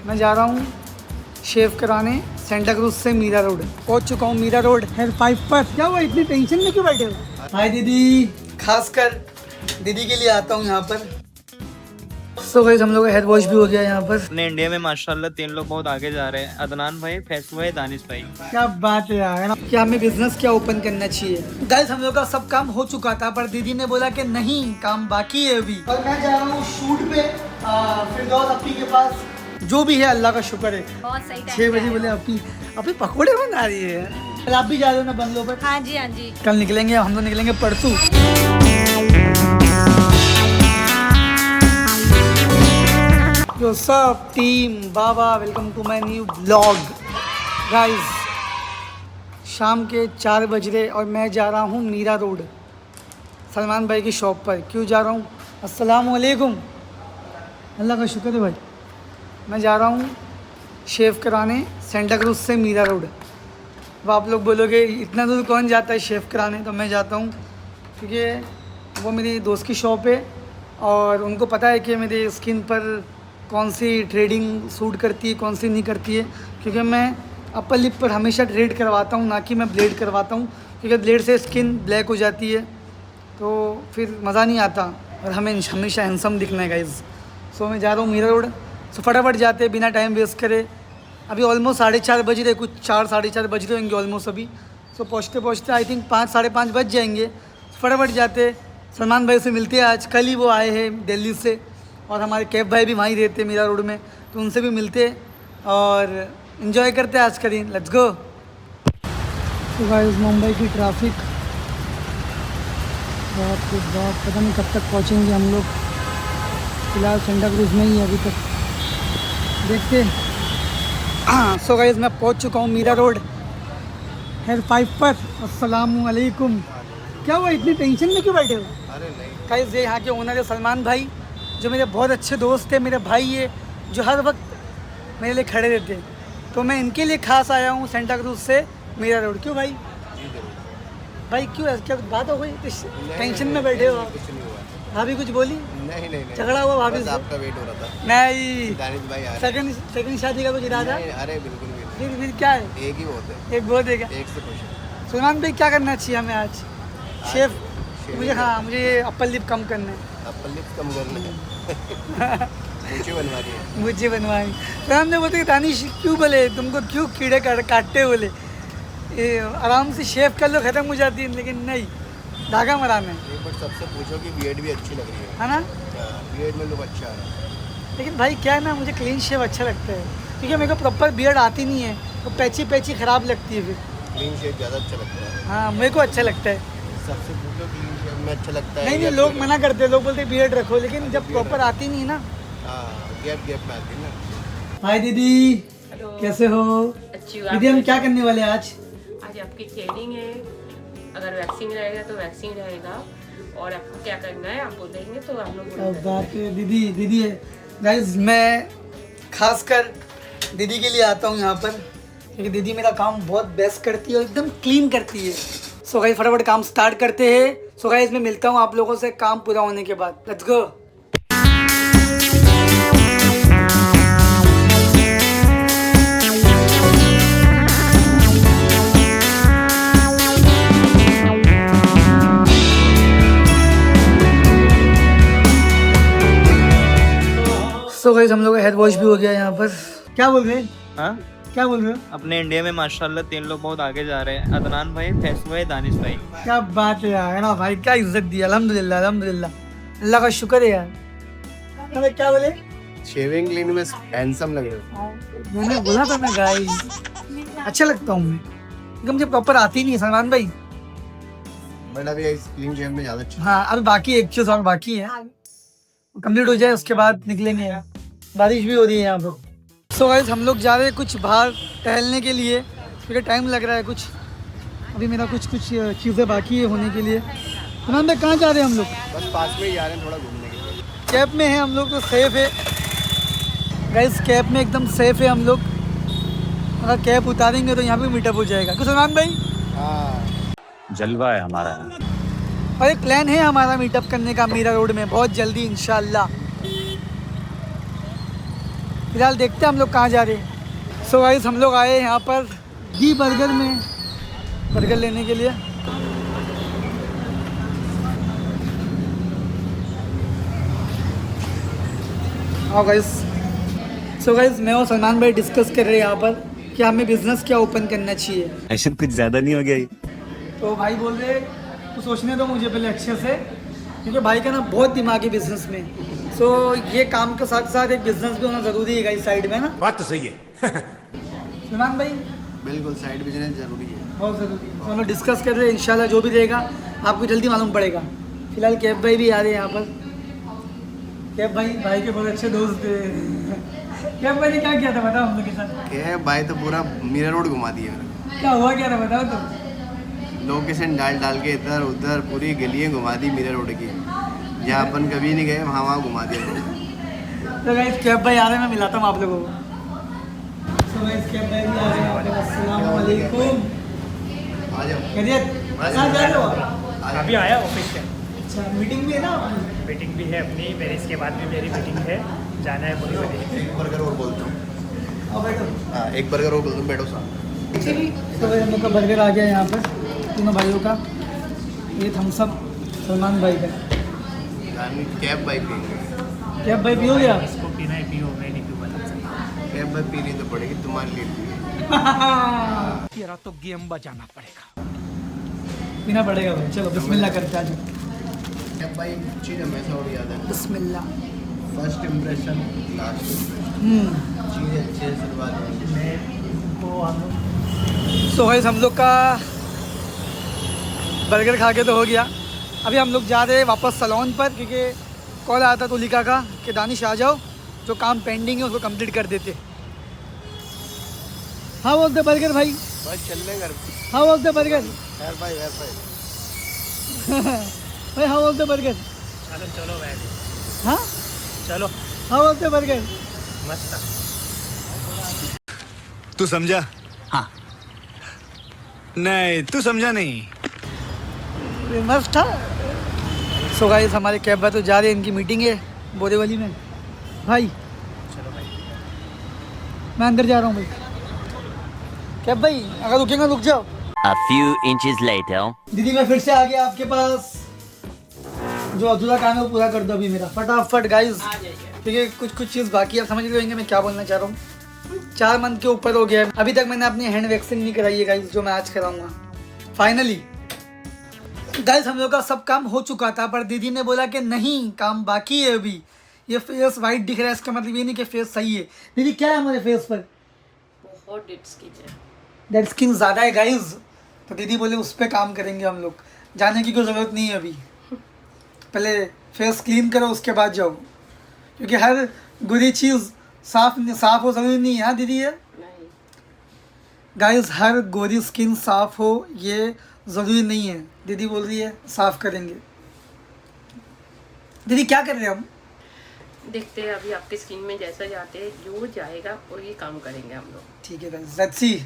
मैं जा रहा हूँ शेव कराने सेंटा क्रूज से मीरा रोड। पहुँच चुका हूँ मीरा रोड हेयर 5 पर। क्या हुआ, इतनी टेंशन में क्यों बैठे हो? हाय दीदी, खासकर दीदी के लिए आता हूँ यहाँ पर। सो गाइस हम लोग का हेयर वॉश भी हो गया यहाँ पर। अपने इंडिया में माशाल्लाह 3 लोग बहुत आगे जा रहे हैं, अदनान भाई, फैसू भाई, दानिश भाई। क्या बात है यार, क्या हमें बिजनेस क्या ओपन करना चाहिए। गाइस हम लोग का सब काम हो चुका था, पर दीदी ने बोला कि नहीं, काम बाकी है अभी। और मैं जा रहा हूँ शूट पे फिरदौस अपी के पास। जो भी है अल्लाह का शुक्र है, बहुत सही 6 बजे बोले अपी पकौड़े बना रही है। कल आप भी जा रहे हो ना बंगलों पर? हाँ जी हाँ जी। कल निकलेंगे, हम लोग निकलेंगे परसों। यो सब टीम बाबा, welcome to my new blog. Guys शाम के 4 बज रहे और मैं जा रहा हूँ मीरा रोड सलमान भाई की शॉप पर। क्यों जा रहा हूँ? अस्सलाम वालेकुम। अल्लाह का शुक्र है भाई। मैं जा रहा हूँ शेव कराने सेंटा क्रूज से मीरा रोड। अब आप लोग बोलोगे इतना दूर कौन जाता है शेव कराने, तो मैं जाता हूँ क्योंकि वो मेरी दोस्त की शॉप है और उनको पता है कि मेरी स्किन पर कौन सी ट्रेडिंग सूट करती है, कौन सी नहीं करती है। क्योंकि मैं अपर लिप पर हमेशा ट्रेड करवाता हूँ, ना कि मैं ब्लेड करवाता हूँ, क्योंकि ब्लेड से स्किन ब्लैक हो जाती है तो फिर मज़ा नहीं आता और हमें हमेशा हैंडसम दिखना है गाइज़। सो मैं जा रहा हूँ मीरा रोड। सो फटाफट जाते बिना टाइम वेस्ट करे। अभी ऑलमोस्ट 4:30 बज रहे, कुछ 4 साढ़े 4 बज रहे होंगे ऑलमोस्ट अभी। सो पहुँचते पहुँचते आई थिंक 5 साढ़े 5 बज जाएंगे। फटाफट जाते, सलमान भाई से मिलते हैं। आज कल ही वो आए हैं दिल्ली से और हमारे कैब भाई भी वहीं रहते मीरा रोड में, तो उनसे भी मिलते और इन्जॉय करते हैं आज का दिन। Let's go. तो गाइस मुंबई की ट्रैफिक, बाप रे बाप, पता नहीं कब तक पहुंचेंगे हम लोग। फिलहाल सेंटा क्रूज में ही अभी तक, देखते। हाँ सो गाइस मैं पहुंच चुका हूँ मीरा रोड हेयर 5 पर। अस्सलाम वालेकुम। क्या हुआ, इतनी टेंशन में क्यों बैठे हो? अरे नहीं, गाइस ये यहाँ के ओनर है सलमान भाई, जो मेरे बहुत अच्छे दोस्त हैं, मेरे भाई है, जो हर वक्त मेरे लिए खड़े रहते हैं। तो मैं इनके लिए खास आया हूँ सेंटा क्रूज से मीरा रोड। क्यों भाई? भाई क्यों, क्या बात हो गई? टेंशन में बैठे हो आप? कुछ नहीं हुआ। भाभी कुछ बोली? नहीं नहीं नहीं, झगड़ा हुआ भाभी बस से? आपका वेट हो रहा था। नहीं, दानिश भाई आ रहे सेकंड शादी का कुछ इरादा? हैं। अरे बिल्कुल भी नहीं, फिर क्या है? एक ही बहुत है, एक बहुत है क्या? एक से खुश है। सलमान भाई क्या करना चाहिए हमें आज? शेफ मुझे, हाँ मुझे अपर लिप कम करना है। अपर लिप्स कम करना है, मुझे बनवा रही है। मुझे बनवाएंगे। तो हमने बोलते दानिश क्यों बोले तुमको, क्यों कीड़े काटते बोले, ये आराम से शेव कर लो, ख़त्म हो जाती है। लेकिन नहीं, धागा मराना है, एक बार सबसे पूछो कि बीएड भी अच्छी लग रही है ना? बीएड में लुक अच्छा आ रहा है। लेकिन भाई क्या है ना, मुझे क्लीन शेव अच्छा लगता है, क्योंकि मेरे को प्रॉपर बियर्ड आती नहीं है, तो पैची ख़राब लगती है फिर। क्लीन शेव ज़्यादा अच्छा लगता है। हाँ मेरे को अच्छा लगता है। सबसे पूछो क्लीन शेव में अच्छा लगता है। नहीं, लोग मना करते हैं, लोग बोलते हैं बियर्ड रखो, लेकिन जब प्रॉपर आती नहीं ना। हाँ, गैप में आती है ना। हाय दीदी, कैसे हो? अच्छी दीदी हम क्या करने वाले हैं आज? आज आपकी थ्रेडिंग है, अगर वैक्सिंग रहेगा तो वैक्सिंग रहेगा, और आपको क्या करना है आप बोलेंगे तो हम लोग अब बात है दीदी है। गाइस मैं खासकर दीदी के लिए आता हूँ यहाँ पर, क्योंकि दीदी मेरा काम बहुत बेस्ट करती है और एकदम क्लीन करती है। सो गाइस फटाफट काम स्टार्ट करते हैं। सो गाइस मैं मिलता हूँ आप लोगों से काम पूरा होने के बाद। Let's go. सो गाइस हम लोग का हेयर वॉश भी हो गया यहाँ पर। क्या बोल रहे हैं? हाँ, क्या बोल रहे हो? अपने इंडिया में माशाल्लाह 3 लोग बहुत आगे जा रहे हैं, अदनान भाई, फैसू भाई, दानिश भाई। क्या बात है यार, ना भाई क्या इज्जत दी। अल्हम्दुलिल्लाह अल्हम्दुलिल्लाह, अल्लाह का शुक्र है यार। अरे क्या बोले? शेविंग क्लीन में हैंडसम लग रहे हो। मैंने बोला था ना गाइस, अच्छा लगता हूँ मैं, क्योंकि मुझे प्रॉपर आती नहीं है सलमान भाई। बट अभी इस क्लीन शेव में ज़्यादा अच्छा। हाँ अभी बाकी एक चीज़ और बाकी है, कंप्लीट हो जाए उसके बाद निकलेंगे। बारिश भी हो रही है यहाँ पर। सो गाइस हम लोग जा रहे हैं कुछ बाहर टहलने के लिए, क्योंकि टाइम लग रहा है कुछ, अभी मेरा कुछ चीज़ें बाकी है होने के लिए। सलमान भाई कहाँ जा रहे हैं हम लोग? बस पास में ही जा रहे हैं थोड़ा घूमने के लिए। कैब में है हम लोग, तो सेफ है गाइस, कैब में एकदम सेफ है हम लोग। अगर कैब उतारेंगे तो यहाँ पे मीटअप हो जाएगा। कुछ सलमान भाई? हाँ, जलवा है हमारा। और एक प्लान है हमारा मीटअप करने का मीरा रोड में बहुत जल्दी इंशाल्लाह। फिलहाल देखते हैं हम लोग कहाँ जा रहे हैं। सो गाइस हम लोग आए यहाँ पर दी बर्गर में बर्गर लेने के लिए। हाँ गाइस, सो गाइस मैं और सलमान भाई डिस्कस कर रहे हैं यहाँ पर कि हमें बिजनेस क्या ओपन करना चाहिए। ऐसा कुछ ज़्यादा नहीं हो गया ये? तो भाई बोल रहे तो सोचने दो मुझे पहले अच्छे से, क्योंकि भाई का ना बहुत दिमाग है बिजनेस में। सो ये काम के साथ साथ एक बिजनेस भी होना ज़रूरी है गाइस साइड में ना। बात तो सही है। सलमान भाई बिल्कुल साइड बिजनेस जरूरी है, बहुत ज़रूरी है। तो हम लोग डिस्कस कर रहे हैं, इंशाल्लाह जो भी रहेगा आपको जल्दी मालूम पड़ेगा। फिलहाल कैब भाई भी आ रहे हैं यहाँ पर। कैब भाई के बहुत अच्छे दोस्त थे। कैब भाई ने क्या किया था बताओ हम लोग के साथ। क्या भाई तो पूरा मीरा रोड घुमा दिया मेरे को। क्या हुआ क्या था बताओ तो। लोकेशन डाल के इधर उधर पूरी गलियाँ घुमा दी मीरा रोड की, जहाँ अपन कभी नहीं गए वहाँ घुमा दिया। तो गाइस कैब भाई आ रहे हैं, मैं मिलाता हूँ आप लोगों को। तो गाइस कैब भाई भी आ रहे हैं। अस्सलाम वालेकुम। आ जाओ। खैरियत? कहाँ जा रहे हो आप? अभी आया ऑफिस से। अच्छा मीटिंग भी है ना आपकी? मीटिंग भी है अपनी, मेरे इसके बाद भी मेरी मीटिंग है, जाना है पूरी बजे। एक बर्गर और बोलता हूँ। आओ बैठो। हाँ एक बर्गर और बोलता हूँ, बैठो साहब। तो भाई हम लोग का बर्गर आ गया यहाँ पर तीनों भाइयों का। ये थम्सअप सलमान भाई का। कैब भाई पियेंगे। कैब भाई पियोगे आप? इसको पीना है पियो, मैं नहीं पीऊँ बता सकता। कैब भाई पीनी तो पड़ेगी तुम्हारे लिए। तेरा तो गेम बजाना पड़ेगा। पीना पड़ेगा भाई। चलो बिस्मिल्लाह करते आज। कैब भाई चीज़ हमेशा और याद है, बिस्मिल्लाह। फर्स्ट इम्प्रेशन लास्ट चीज़ अच्छे से शुरुआत सो गाइस हम लोग का बर्गर खा के तो हो गया। अभी हम लोग जा रहे हैं वापस सलोन पर, क्योंकि कॉल आया था तुलिका का कि दानिश आ जाओ, जो काम पेंडिंग है उसको कंप्लीट कर देते। हाँ बोलते बर्गर भाई। बस चल रहे घर। हाँ बोलते बर्गर। यार भाई भाई हाँ बोलते बर्गर। चलो चलो बैठ, हाँ चलो हाँ बोलते बर्गर। मस्त। तू समझा? हाँ। नहीं तू समझा नहीं। मस्त था। सो गाइस हमारे कैब भाई तो जा रहे हैं, इनकी मीटिंग है बोरेवली में। भाई चलो भाई, मैं अंदर जा रहा हूँ भाई। कैब भाई अगर रुकेंगे रुक जाओ। A few inches later. दीदी मैं फिर से आ गया आपके पास। जो अधूरा काम है वो पूरा कर दो अभी मेरा फटाफट गाइस, आ जाइए। क्योंकि कुछ चीज़ बाकी है। आप समझ रहे होंगे मैं क्या बोलना चाह रहा हूँ। 4 मंथ के ऊपर हो गया है, अभी तक मैंने अपनी हैंड वैक्सिंग नहीं कराई है गाइस, जो मैं आज कराऊंगा फाइनली। गाइस हम लोग का सब काम हो चुका था, पर दीदी ने बोला कि नहीं काम बाकी है अभी। ये फेस वाइट दिख रहा है, इसका मतलब ये नहीं कि फेस सही है। दीदी क्या है हमारे फेस पर? बहुत डेड स्किन है। डेड स्किन ज़्यादा है गाइस, तो दीदी बोले उस पर काम करेंगे हम लोग। जाने की कोई ज़रूरत नहीं है अभी, पहले फेस क्लीन करो उसके बाद जाओ, क्योंकि हर बुरी चीज़ साफ हो ज़रूरी नहीं है। हाँ दीदी है नहीं, गाइस, हर गोरी स्किन साफ हो ये ज़रूरी नहीं है। दीदी बोल रही है साफ करेंगे। दीदी क्या कर रहे हैं हम? देखते हैं अभी आपके स्किन में जैसा जाते हैं, जो जाएगा वही काम करेंगे हम लोग। ठीक है guys, let's see.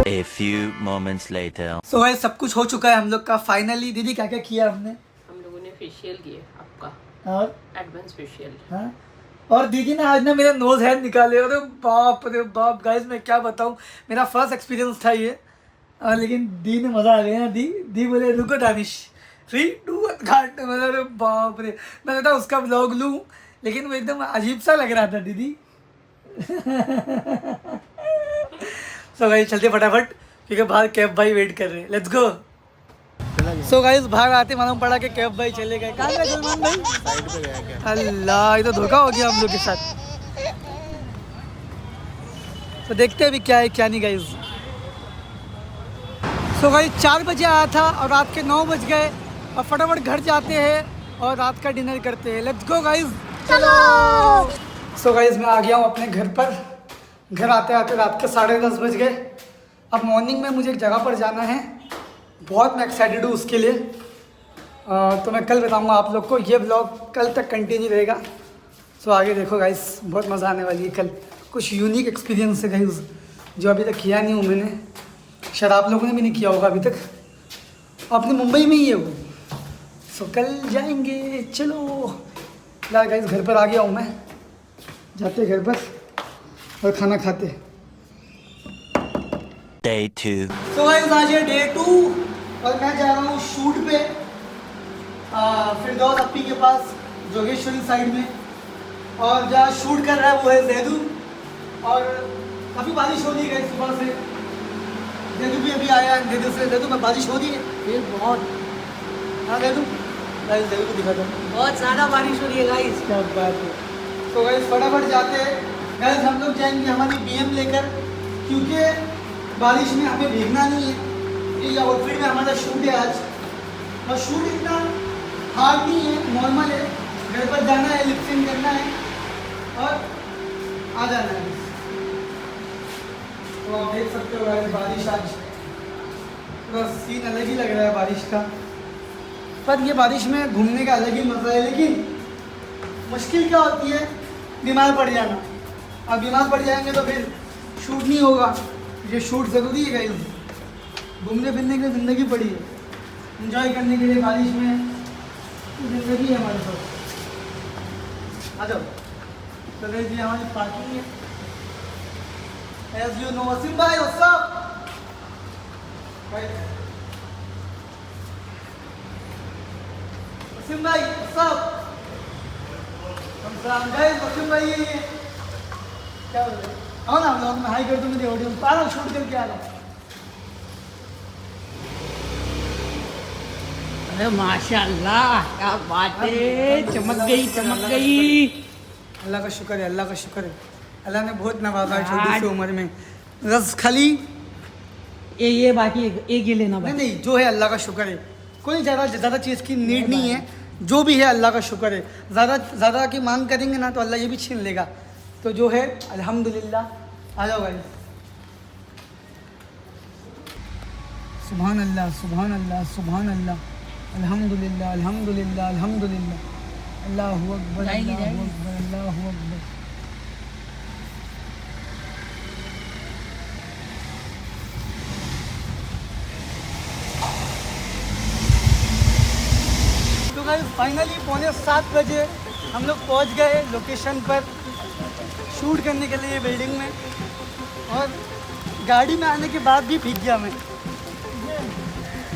A few moments later. So guys सब कुछ हो चुका है हम लोग का फाइनली। दीदी क्या क्या किया हमने? हम लोगों ने फेशियल किए आपका, और एडवांस फेशियल। हाँ, और दीदी ने आज ना मेरे नोज हेयर निकाले। अरे बाप गाइस मैं क्या बताऊँ, मेरा फर्स्ट एक्सपीरियंस था ये। लेकिन दी ने मज़ा आ गया ना। दी बोले रुको दानिश 3 2 1 घाट। अरे बाप रे, मैं सोचा उसका ब्लॉग लूँ, लेकिन वो एकदम अजीब सा लग रहा था दीदी। सो गाइस चलते फटाफट, क्योंकि बाहर कैब भाई वेट कर रहे हैं। Let's go. सो गाइस बाहर आते मालूम पड़ा कि कैब भाई चले गए। कहाँ गए सलमान भाई? साइड पे गया क्या? अल्लाह, ये तो धोखा हो गया हम लोग के साथ। तो देखते हैं अभी क्या है क्या नहीं गाइस। सो गाइस 4 बजे आया था और रात के 9 बज गए, और फटाफट घर जाते हैं और रात का डिनर करते हैं। लेट्स गो गाइस, चलो। सो गाइस मैं आ गया हूँ अपने घर पर। घर आते आते रात के 10:30 बज गए। अब मॉर्निंग में मुझे एक जगह पर जाना है, बहुत मैं एक्साइटेड हूँ उसके लिए। तो मैं कल बताऊंगा आप लोग को, ये ब्लॉग कल तक कंटिन्यू रहेगा। सो आगे देखो गाइस, बहुत मज़ा आने वाली है कल। कुछ यूनिक एक्सपीरियंस है गाइस जो अभी तक किया नहीं हूँ मैंने, शायद आप लोगों ने भी नहीं किया होगा अभी तक। अपने मुंबई में ही है वो। सो कल जाएंगे, चलो यार गाइस। घर पर आ गया हूँ मैं, जाते घर पर और खाना खाते। Day 2. सो गाइस आज है डे 2 और मैं जा रहा हूँ शूट पे फिरदौस अप्पी के पास जोगेश्वरी साइड में। और जहाँ शूट कर रहा है वो है जैदू। और काफ़ी बारिश हो रही है सुबह से। जैदू भी अभी आया है जैदू से। जैदू में बारिश हो रही है ये बहुत। हाँ जैदू, गाइस जैदू को दिखाता हूँ, बहुत ज़्यादा बारिश हो रही है गाइस, क्या बात है। तो गाइस फटाफट जाते हैं गाइस। हम लोग जाएंगे हमारी BM लेकर, क्योंकि बारिश में हमें भीगना नहीं है। ये आउटफिट में हमारा शूट है आज, और शूट इतना हार्ड नहीं है, नॉर्मल है। घर पर जाना है, लिप सिंक करना है और आ जाना है। तो आप देख सकते हो गाइस बारिश आज पूरा सीन अलग ही लग रहा है बारिश का। पर ये बारिश में घूमने का अलग ही मज़ा है, लेकिन मुश्किल क्या होती है, बीमार पड़ जाना। अब बीमार पड़ जाएंगे तो फिर शूट नहीं होगा। ये शूट ज़रूरी है गाइस, घूमने फिरने के लिए ज़िंदगी पड़ी है, एंजॉय करने के लिए बारिश में ज़िंदगी है हमारे पास। आ जाओ। तो गाइस ये हमारी पार्किंग है, एज यू नो। वसीम भाई व्हाट्स अप? वसीम भाई व्हाट्स अप? गाइस वसीम भाई ये क्या बोल रहे? आओ ना ब्लॉग में हाई कर दो मेरी ऑडियंस। आ रहा हूँ शूट करके आ रहा हूँ। अरे माशाल्लाह क्या बात है, चमक गई चमक गई। अल्लाह का शुक्र है, अल्लाह का शुक्र है। अल्लाह ने बहुत नवाजा है छोटी सी उम्र में। बस खाली ये बाकी एक ही लेना नहीं नहीं, जो है अल्लाह का शुक्र है। कोई ज़्यादा चीज़ की नीड नहीं है, जो भी है अल्लाह का शुक्र है। ज़्यादा की मांग करेंगे ना तो अल्लाह ये भी छीन लेगा। तो जो है अल्हम्दुलिल्लाह। आ जाओ भाई। सुभान अल्लाह सुभान अल्लाह सुभान अल्लाह, अल्हम्दुलिल्लाह अल्हम्दुलिल्लाह अल्हम्दुलिल्लाह, अल्लाहु अकबर अल्लाहु अकबर अल्लाहु अकबर। तो गाइस फाइनली 6:45 बजे हम लोग पहुंच गए लोकेशन पर शूट करने के लिए बिल्डिंग में। और गाड़ी में आने के बाद भी भीग गया मैं।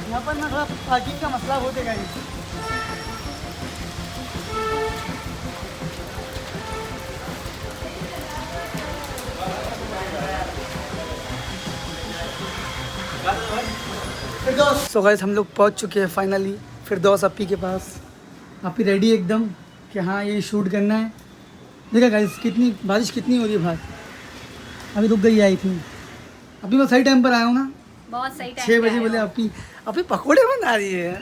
यहाँ पर ना थोड़ा पार्किंग का मसला हो जाएगा। फिरदौस। सो गाइस हम लोग पहुँच चुके हैं फाइनली फिरदौस अप्पी के पास। अप्पी रेडी एकदम कि हाँ ये शूट करना है। देखा गाइस कितनी बारिश कितनी हो रही है बाहर। अभी रुक गई आई थी। अभी मैं सही टाइम पर आया हूँ ना, बहुत सही टाइम 6 बजे बोले अप्पी पकौड़े बना रही है,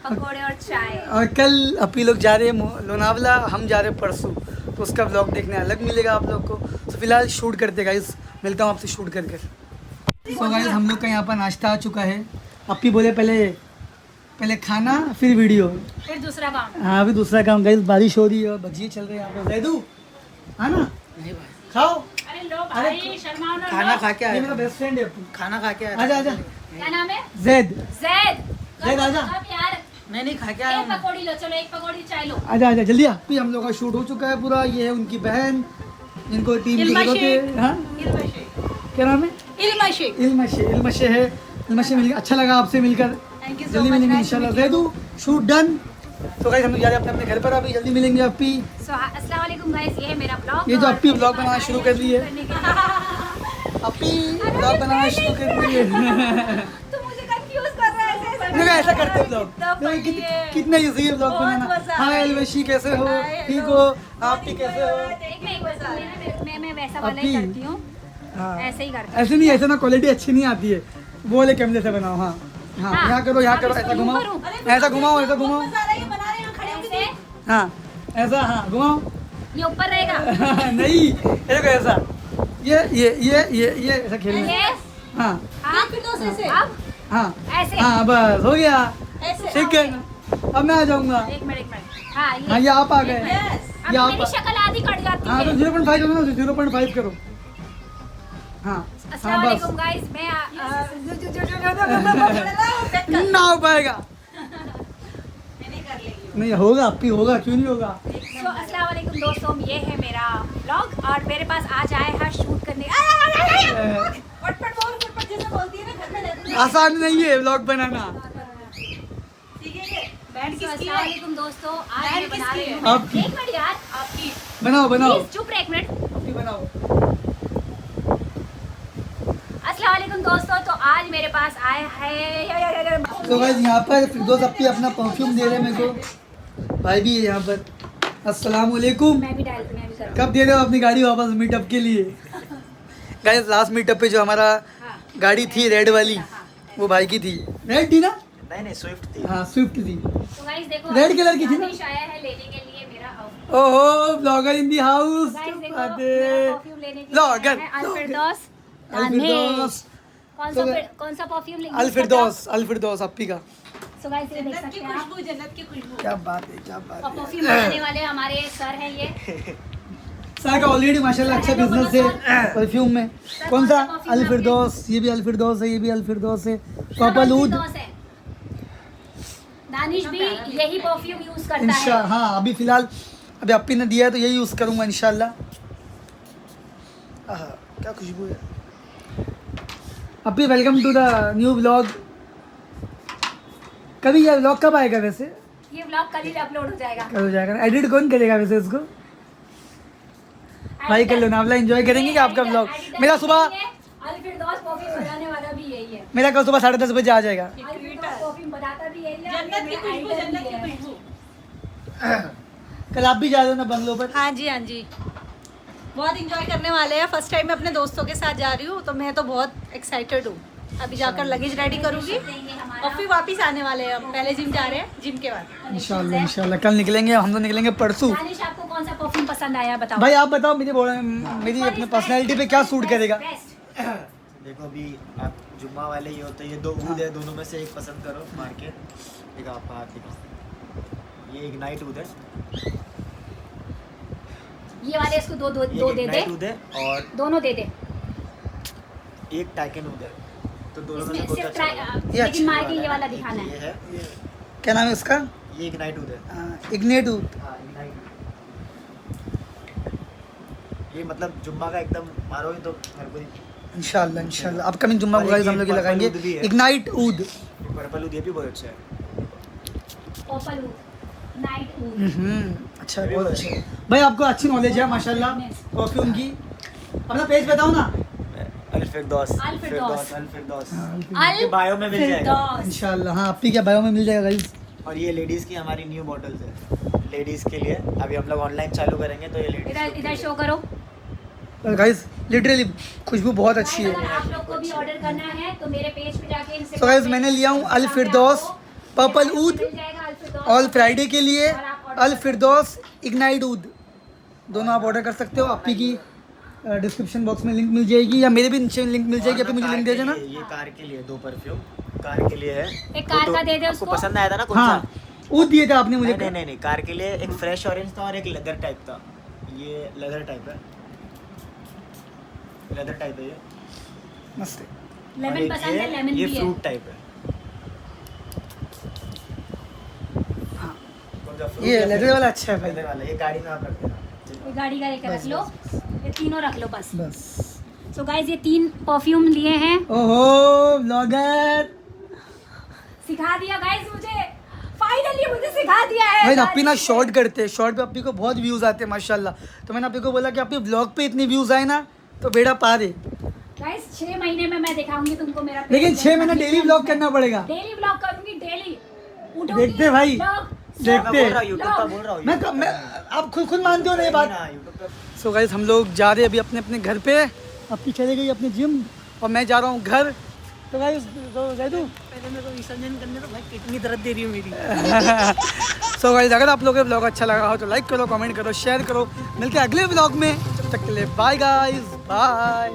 पकौड़े और चाय। और कल अप्पी लोग जा रहे हैं लोनावला, हम जा रहे हैं परसों। तो उसका ब्लॉग देखने अलग मिलेगा आप लोग को। तो फिलहाल शूट करते गाइस, मिलता हूँ आपसे शूट करके। तो गाइस हम लोग का यहाँ पर नाश्ता आ चुका है। अप्पी बोले पहले खाना फिर वीडियो, फिर दूसरा काम। हाँ अभी दूसरा काम। गाइस बारिश हो रही है और भजिए चल रहे हैं यहाँ पे। जैदू हाँ ना, खाओ। अरे लो भाई शर्माओ ना। खाना खा के आया, ये मेरा बेस्ट फ्रेंड है अप्पी। खाना खा के आया। आजा आजा। क्या नाम है? जैद। जैद आजा। अब यार मैं नहीं खा के एक पकौड़ी लो, चलो एक पकौड़ी चाय लो। आजा आजा जल्दी। अप्पी हम लोग का शूट हो चुका है पूरा। ये है उनकी बहन, इनको टीम की जरूरत है। हाँ क्या नाम है? इल्मशे है। इल्मशे मिल अच्छा लगा आपसे मिलकर। जल्दी मिलेंगे इंशाल्लाह। Zaidu shoot done. तो गाइस हम लोग जा रहे हैं अपने घर पर। अभी जल्दी मिलेंगे अप्पी। अस्सलाम वालेकुम गाइस, ये है मेरा ब्लॉग। ये जो अप्पी ब्लॉग बनाना शुरू कर दी है, अप्पी ब्लॉग बनाना शुरू कर दी है। तुम मुझे कंफ्यूज कर रहा है देखो ऐसा करते हैं ब्लॉग। कितना इजी है ब्लॉग बनाना। हाय अलवशी कैसे हो? ठीक हो? आप भी कैसे हो? मैं वैसा वाला ही करती हूँ, ऐसे ही करती हूँ। ऐसे नहीं, ऐसे ना क्वालिटी अच्छी नहीं आती है। वो वाले कैमरे से बनाओ। हाँ हाँ यहाँ करो, यहाँ करो। ऐसा घुमाओ, ऐसा घुमाओ, ऐसा घुमाओ। हाँ ऐसा, हाँ घुमाओ। ये ऊपर रहेगा नहीं देखो ऐसा, ये ऐसा खेलना है। हाँ फिर दूसरे से। हाँ ऐसे। हाँ बस हो गया। ठीक है ना? अब मैं आ जाऊंगा। एक मिनट हाँ हाँ ये आप आ गए। अब ये आप मेरी शक्ल आधी कट जाती हाँ तो है। 0.5 करो ना, 0.5 करो। हाँ अस्सलाम हाँ वालेकुम बस गाइस, मैं ना हो पाएगा। नहीं होगा, आप ही होगा, क्यों नहीं होगा। तो अस्सलाम वालेकुम दोस्तों, ये है मेरा व्लॉग और मेरे पास आज आया है शूट करने। आसान नहीं है व्लॉग बनाना। अस्सलाम वालेकुम दोस्तों, आज मैं बना रही हूँ। आपकी। एक मिनट यार, आपकी बनाओ बनाओ, प्लीज चुप रहे एक मिनट। आपकी बनाओ। अस्सलाम वालेकुम दोस्तों, तो आज मेरे पास आया है तो गाइस यहाँ पर फिरदौस अपनी अपना परफ्यूम दे रहे हैं मेरे को, भाई भी है यहाँ पर। अस्सलाम वालेकुम। मैं भी कर कब दे रहे हो अपनी गाड़ी वापस मीटअप के लिए? गाइस लास्ट मीटअप पे जो हमारा गाड़ी थी रेड वाली, वो भाई की थी। रेड थी ना? नहीं स्विफ्ट थी। हाँ स्विफ्ट थी। तो गाइस देखो, रेड कलर की थी ना? दानिश आया है लेने के लिए मेरा आउटफिट। ओहो blogger in the house. Guys देखो, मेरा परफ्यूम लेने के लिए ब्लॉगर आया है अल-फिरदौस। अल-फिरदौस। कौन सा परफ्यूम लेंगे? अल-फिरदौस अप्पी का। सो गाइस ये देख सकते हैं आप, क्या बात है, क्या बात और है। परफ्यूम बनाने वाले हमारे सर हैं ये। सर का ऑलरेडी माशाल्लाह अच्छा बिजनेस है परफ्यूम में। कौन सा? अल-फिरदौस। ये भी अल-फिरदौस है, ये भी अल-फिरदौस है। पर्पल ऊद। अल-फिरदौस है। दानिश भी यही परफ्यूम यूज करता है। हाँ अभी फिलहाल अभी अप्पी ने दिया है तो यही यूज़ करूँगा इंशाल्लाह। क्या खुशबू है। अप्पी welcome to the new vlog. कभी ये व्लॉग कब आएगा वैसे? ये व्लॉग कल ही अपलोड हो जाएगा। कल हो जाएगा ना? एडिट कौन करेगा वैसे इसको? भाई कर लो ना, आप एंजॉय करेंगे क्या आपका व्लॉग? मेरा सुबह अल-फिरदौस परफ्यूम बनाने वाला भी यही है। मेरा कल सुबह 10:30 बजे आ जाएगा। अल-फिरदौस परफ्यूम बनाता भी यही है। जन्नत की खुशबू, जन्नत की खुशबू। कल आप भी जा रहे हो ना बंगलों पर? हाँ जी, हाँ जी, बहुत इंजॉय करने वाले हैं। फर्स्ट टाइम मैं अपने दोस्तों के साथ जा रही हूँ, तो मैं तो बहुत एक्साइटेड हूँ। अभी जाकर लगेज रेडी करूँगी और फिर वापस आने वाले हैं। अब पहले जिम जा रहे हैं, जिम के बाद इंशाल्लाह इंशाल्लाह कल निकलेंगे, हम तो निकलेंगे परसों। दानिश आपको कौन सा परफ्यूम पसंद आया बताओ। भाई आप बताओ मेरी अपने पर्सनैलिटी पे क्या सूट करेगा? देखो अभी आप जुम्मा वाले ही होते ये दो ऊद है, दोनों में से एक पसंद करो मार के। देखो आपका हाथ दिखा, ये इग्नाइट ऊद है। ये वाले इसको दो दे दे। ऊद है और दोनों दे दे। एक टाइकन ऊद है, तो दोनों में से इसमें कौन सा सिर्फ अच्छा लगा? लेकिन मार के ये वाला दिखाना ये है। है, क्या नाम है उसका? ये इग्नाइट ऊद है। इग्नेट ऊद। हाँ इग्नाइट। ये मतलब जुम्मा का एकदम मारोगे तो हर कोई। इंशाल्लाह इंशाल्लाह अपकमिंग जुम्मा को गाइस हम लोग ये पर्पल लगाएंगे ऊद भी है। इग्नाइट ऊद। पर्पल ऊद ये भी बहुत अच्छा है। पर्पल ऊद, नाइट ऊद। अच्छा बहुत अच्छा। भाई आपको अच्छी नॉलेज है माशाल्लाह परफ्यूम की। अपना पेज बताओ ना। अल-फिरदौस। अल-फिरदौस। अल-फिरदौस ये बायो में मिल जाएगा। अल-फिरदौस। इंशाल्लाह हाँ आपकी क्या बायो में मिल जाएगा गाइस। और ये लेडीज़ की हमारी न्यू बॉटल्स है, लेडीज़ के लिए। अभी हम लोग ऑनलाइन चालू करेंगे तो ये लेडीज़ इधर शो करो। गाइस लिटरली खुशबू बहुत अच्छी अगर है। आप लोग को भी ऑर्डर करना है तो मेरे पेज पे जाके इनसे तो गाइस मैंने लिया हूँ अल-फिरदौस पर्पल ऊद मिल जाएगा अल-फिरदौस। और फ्राइडे के लिए अल-फिरदौस इग्नाइट ऊद, दोनों आप ऑर्डर कर सकते हो। आपकी की डिस्क्रिप्शन बॉक्स में लिंक मिल जाएगी या मेरे भी नीचे लिंक मिल जाएगी। आप मुझे लिंक दे देना। ये कार के लिए दो परफ्यूम कार के लिए है। एक कार का दे दे आपको उसको। पसंद आया था ना कौन हाँ सा? ऊद दिए थे आपने मुझे। नहीं कार के लिए एक फ्रेश ऑरेंज था और एक लेदर टाइप था। ये लेदर टाइप है, लेदर टाइप है ये। मस्त है। और लेमन एक पसंद है, लेमन ये भी है। फ्रूट टाइप है। कौन सा fruit ये या लेदर फिर- वाला अच्छा है भाई। लेदर वाला ये गाड़ी में आप रख देना। ये गाड़ी का एक रख लो, ये तीनों रख लो बस। बस। सो गाइस ये 3 परफ्यूम लिए हैं। ओहो ब्लॉगर सिखा दिया गाइस मुझे, फाइनली मुझे सिखा दिया है। भाई अप्पी ना शॉर्ट करते हैं, शॉर्ट पे अप्पी को बहुत व्यूज आते हैं माशाल्लाह। तो मैंने अप्पी को बोला कि अप्पी ब्लॉग पे इतने व्यूज आए ना तो बेड़ा पार है। गाइस 6 महीने में मैं दिखाऊंगी तुमको मेरा पेज। लेकिन 6 महीना डेली व्लॉग करना पड़ेगा। डेली व्लॉग करूंगी, डेली उठूंगी, देखते भाई, vlog, देखते। मैं बोल रहा हूँ यूट्यूब का बोल रहा हूँ। मैं आप खुद मानते हो ना ये बात। यूट्यूब पे सो गाइस हम लोग जा रहे हैं अभी अपने अपने घर पे। अप्पी चले गई अपने जिम और मैं जा रहा हूँ घर। तो गाइस जैदू पहले मेरे को विसर्जन करने तो भाई कितनी दर्द दे रही हो मेरी। सो गाइस अगर आप लोगों को ब्लॉग अच्छा लगा हो तो लाइक करो, कमेंट करो, शेयर करो। मिलते हैं अगले ब्लॉग में, तब तक के लिए बाय गाइस, बाय।